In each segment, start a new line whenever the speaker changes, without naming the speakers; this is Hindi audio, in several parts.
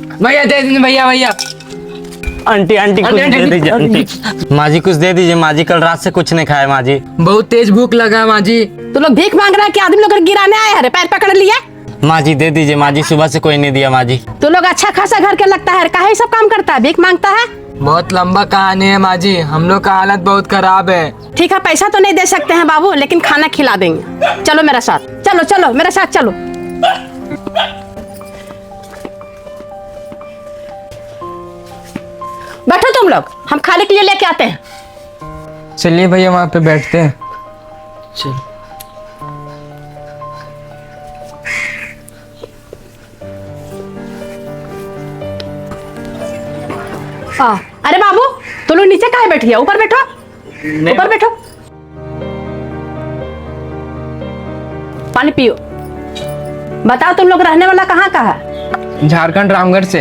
भैया दे दीजिए भैया भैया।
आंटी आंटी कुछ दे दीजिए आंटी। माँ जी कुछ दे दीजिए, माँ जी कल रात से कुछ नहीं खाया माँ जी।
बहुत तेज भूख लगा है माँ जी।
तो लोग भीख मांग रहा है कि आदमी लोग गिराने आए हैं, पैर पकड़ लिया।
माँ जी दे दीजिए माँ जी, सुबह से कोई नहीं दिया माँ जी।
तो लोग अच्छा खासा घर के लगता है, काहे सब काम करता है, भीख मांगता है।
बहुत लंबा कहानी है माँ जी, हम लोग का हालत बहुत खराब है।
ठीक है, पैसा तो नहीं दे सकते हैं बाबू, लेकिन खाना खिला देंगे। चलो मेरे साथ, चलो चलो मेरे साथ चलो। बैठो तुम लोग, हम खाने के लिए लेके आते हैं।
चलिए भैया वहाँ पे बैठते हैं। चल।
अरे बाबू, तुम लोग नीचे काहे बैठी है, ऊपर बैठो, ऊपर बैठो। पानी पियो। बताओ तुम लोग रहने वाला कहाँ का है?
झारखंड रामगढ़ से।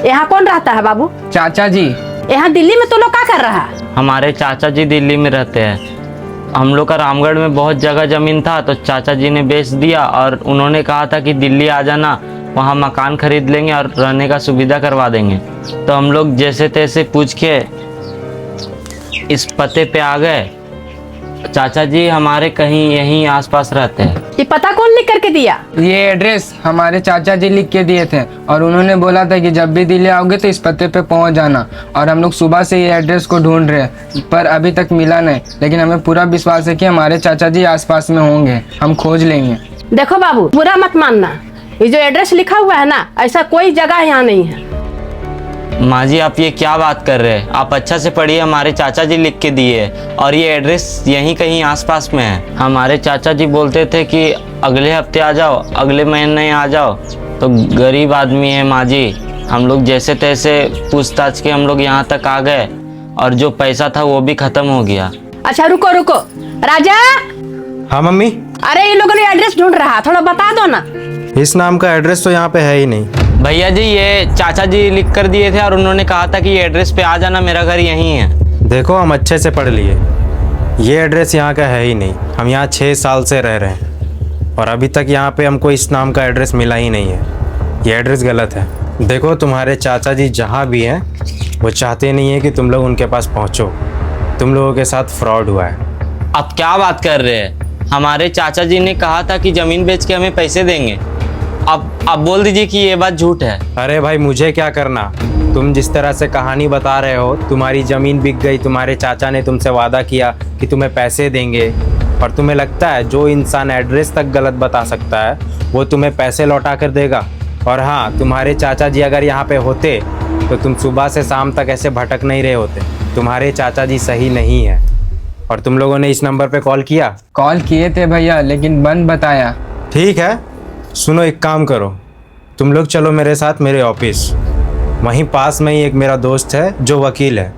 यहाँ कौन रहता है बाबू?
चाचा जी।
यहाँ दिल्ली में तो लोग क्या कर रहा है?
हमारे चाचा जी दिल्ली में रहते हैं। हम लोग का रामगढ़ में बहुत जगह जमीन था, तो चाचा जी ने बेच दिया और उन्होंने कहा था कि दिल्ली आ जाना, वहाँ मकान खरीद लेंगे और रहने का सुविधा करवा देंगे। तो हम लोग जैसे तैसे पूछ के इस पते पे आ गए। चाचा जी हमारे कहीं यहीं आसपास रहते हैं।
ये पता कौन लिख करके दिया?
ये एड्रेस हमारे चाचा जी लिख के दिए थे और उन्होंने बोला था कि जब भी दिल्ली आओगे तो इस पते पे पहुंच जाना। और हम लोग सुबह से ये एड्रेस को ढूंढ रहे हैं पर अभी तक मिला नहीं, लेकिन हमें पूरा विश्वास है कि हमारे चाचा जी आसपास में होंगे, हम खोज लेंगे।
देखो बाबू, बुरा मत मानना, ये जो एड्रेस लिखा हुआ है ना, ऐसा कोई जगह यहाँ नहीं है।
माँ जी आप ये क्या बात कर रहे हैं? आप अच्छा से पढ़िए, हमारे चाचा जी लिख के दिए और ये एड्रेस यहीं कहीं आसपास में है। हमारे चाचा जी बोलते थे कि अगले हफ्ते आ जाओ, अगले महीने आ जाओ। तो गरीब आदमी है माँ जी, हम लोग जैसे तैसे पूछताछ के हम लोग यहाँ तक आ गए और जो पैसा था वो भी खत्म हो गया।
अच्छा रुको रुको, राजा।
हाँ मम्मी।
अरे ये लोगों ने एड्रेस ढूंढ रहा, थोड़ा बता दो ना।
इस नाम का एड्रेस तो यहाँ पे है ही नहीं।
भैया जी ये चाचा जी लिख कर दिए थे और उन्होंने कहा था कि ये एड्रेस पे आ जाना, मेरा घर यहीं है।
देखो हम अच्छे से पढ़ लिए, ये एड्रेस यहाँ का है ही नहीं। हम यहाँ 6 साल से रह रहे हैं और अभी तक यहाँ पे हमको इस नाम का एड्रेस मिला ही नहीं है। ये एड्रेस गलत है। देखो तुम्हारे चाचा जी जहाँ भी हैं वो चाहते नहीं है कि तुम लोग उनके पास पहुँचो। तुम लोगों के साथ फ्रॉड हुआ है।
आप क्या बात कर रहे हैं? हमारे चाचा जी ने कहा था कि ज़मीन बेच के हमें पैसे देंगे। आप बोल दीजिए कि ये बात झूठ है।
अरे भाई मुझे क्या करना, तुम जिस तरह से कहानी बता रहे हो, तुम्हारी ज़मीन बिक गई, तुम्हारे चाचा ने तुमसे वादा किया कि तुम्हें पैसे देंगे और तुम्हें लगता है जो इंसान एड्रेस तक गलत बता सकता है वो तुम्हें पैसे लौटा कर देगा। और हाँ, तुम्हारे चाचा जी अगर यहाँ पे होते तो तुम सुबह से शाम तक ऐसे भटक नहीं रहे होते। तुम्हारे चाचा जी सही नहीं है। और तुम लोगों ने इस नंबर पे कॉल किया?
कॉल किए थे भैया, लेकिन बंद बताया।
ठीक है, सुनो एक काम करो, तुम लोग चलो मेरे साथ मेरे ऑफिस। वहीं पास में ही एक मेरा दोस्त है जो वकील है,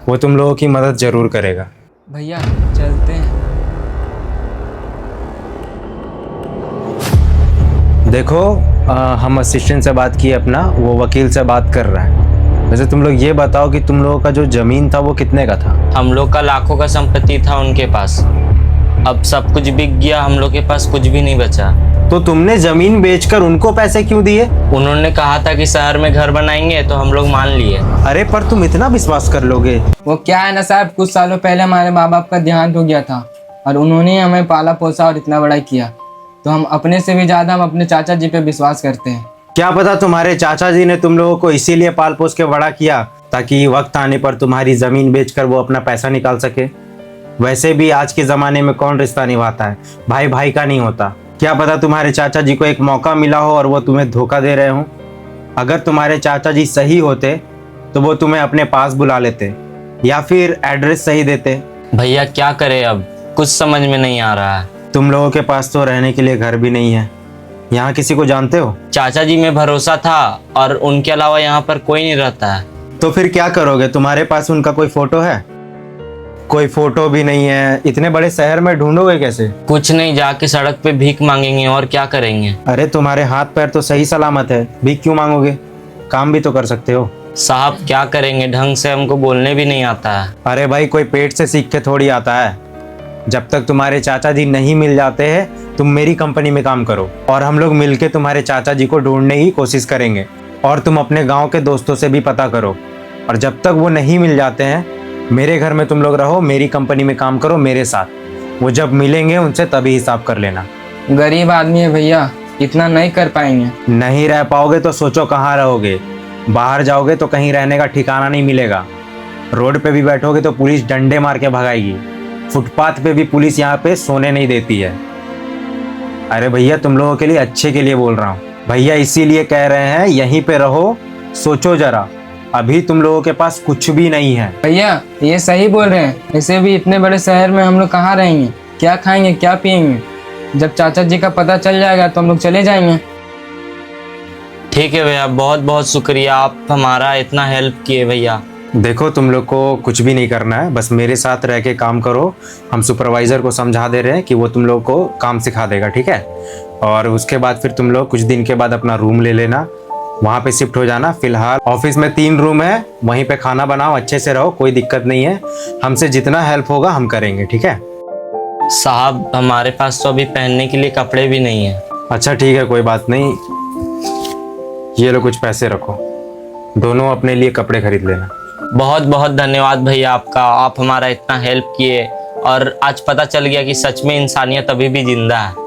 वो तुम लोगों की मदद ज़रूर करेगा।
भैया चलते हैं।
देखो हम असिस्टेंट से बात किए अपना, वो वकील से बात कर रहा है। वैसे तुम लोग ये बताओ कि तुम लोगों का जो ज़मीन था वो कितने का था?
हम लोग का लाखों का संपत्ति था उनके पास, अब सब कुछ बिक गया, हम लोग के पास कुछ भी नहीं बचा।
तो तुमने ज़मीन बेचकर उनको पैसे क्यों दिए?
उन्होंने कहा था कि शहर में घर बनाएंगे, तो हम लोग मान लिए।
अरे पर तुम इतना विश्वास कर लोगे?
वो क्या है ना साहब, कुछ सालों पहले हमारे माँ बाप का देहांत हो गया था और उन्होंने हमें पाला पोसा और इतना बड़ा किया, तो हम अपने से भी ज़्यादा हम अपने चाचा जी पे विश्वास करते हैं।
क्या पता तुम्हारे चाचा जी ने तुम लोगों को इसीलिए पाल पोस के बड़ा किया ताकि वक्त आने पर तुम्हारी ज़मीन बेचकर वो अपना पैसा निकाल सके। वैसे भी आज के ज़माने में कौन रिश्ता निभाता है, भाई भाई का नहीं होता। क्या पता तुम्हारे चाचा जी को एक मौका मिला हो और वो तुम्हें धोखा दे रहे हो। अगर तुम्हारे चाचा जी सही होते तो वो तुम्हें अपने पास बुला लेते या फिर एड्रेस सही देते।
भैया क्या करे, अब कुछ समझ में नहीं आ रहा है।
तुम लोगों के पास तो रहने के लिए घर भी नहीं है। यहाँ किसी को जानते हो?
चाचा जी में भरोसा था और उनके अलावा यहाँ पर कोई नहीं रहता है।
तो फिर क्या करोगे? तुम्हारे पास उनका कोई फोटो है? कोई फोटो भी नहीं है, इतने बड़े शहर में ढूंढोगे कैसे?
कुछ नहीं, जाके सड़क पे भीख मांगेंगे और क्या करेंगे।
अरे तुम्हारे हाथ पैर तो सही सलामत है, भीख क्यों मांगोगे? काम भी तो कर सकते हो।
साहब क्या करेंगे, ढंग से हमको बोलने भी नहीं आता है।
अरे भाई कोई पेट से सीख के थोड़ी आता है। जब तक तुम्हारे चाचा जी नहीं मिल जाते हैं तुम मेरी कंपनी में काम करो और हम लोग मिलके तुम्हारे चाचा जी को ढूंढने की कोशिश करेंगे। और तुम अपने गांव के दोस्तों से भी पता करो, और जब तक वो नहीं मिल जाते हैं मेरे घर में तुम लोग रहो, मेरी कंपनी में काम करो मेरे साथ। वो जब मिलेंगे उनसे तभी हिसाब कर लेना।
गरीब आदमी है भैया, इतना नहीं कर पाएंगे।
नहीं रह पाओगे तो सोचो कहाँ रहोगे। बाहर जाओगे तो कहीं रहने का ठिकाना नहीं मिलेगा। रोड पे भी बैठोगे तो पुलिस डंडे मार के भगाएगी। फुटपाथ पे भी पुलिस यहाँ पे सोने नहीं देती है। अरे भैया तुम लोगों के लिए अच्छे के लिए बोल रहा हूँ भैया, इसीलिए कह रहे हैं यहीं पे रहो। सोचो जरा, अभी तुम लोगों के पास कुछ भी नहीं है।
भैया ये सही बोल रहे हैं, ऐसे भी इतने बड़े शहर में हम लोग कहाँ रहेंगे, क्या खाएंगे क्या पिएंगे। जब चाचा जी का पता चल जाएगा तो हम लोग चले जाएंगे।
ठीक है भैया, बहुत बहुत शुक्रिया, आप हमारा इतना हेल्प किए भैया।
देखो तुम लोग को कुछ भी नहीं करना है, बस मेरे साथ रह के काम करो। हम सुपरवाइज़र को समझा दे रहे हैं कि वो तुम लोग को काम सिखा देगा, ठीक है। और उसके बाद फिर तुम लोग कुछ दिन के बाद अपना रूम ले लेना, वहाँ पे शिफ्ट हो जाना। फिलहाल ऑफिस में 3 रूम है, वहीं पे खाना बनाओ, अच्छे से रहो, कोई दिक्कत नहीं है। हमसे जितना हेल्प होगा हम करेंगे, ठीक है।
साहब हमारे पास तो अभी पहनने के लिए कपड़े भी नहीं है।
अच्छा ठीक है, कोई बात नहीं। ये लो कुछ पैसे रखो, दोनों अपने लिए कपड़े खरीद लेना।
बहुत बहुत धन्यवाद भैया आपका, आप हमारा इतना हेल्प किए और आज पता चल गया कि सच में इंसानियत अभी भी जिंदा है।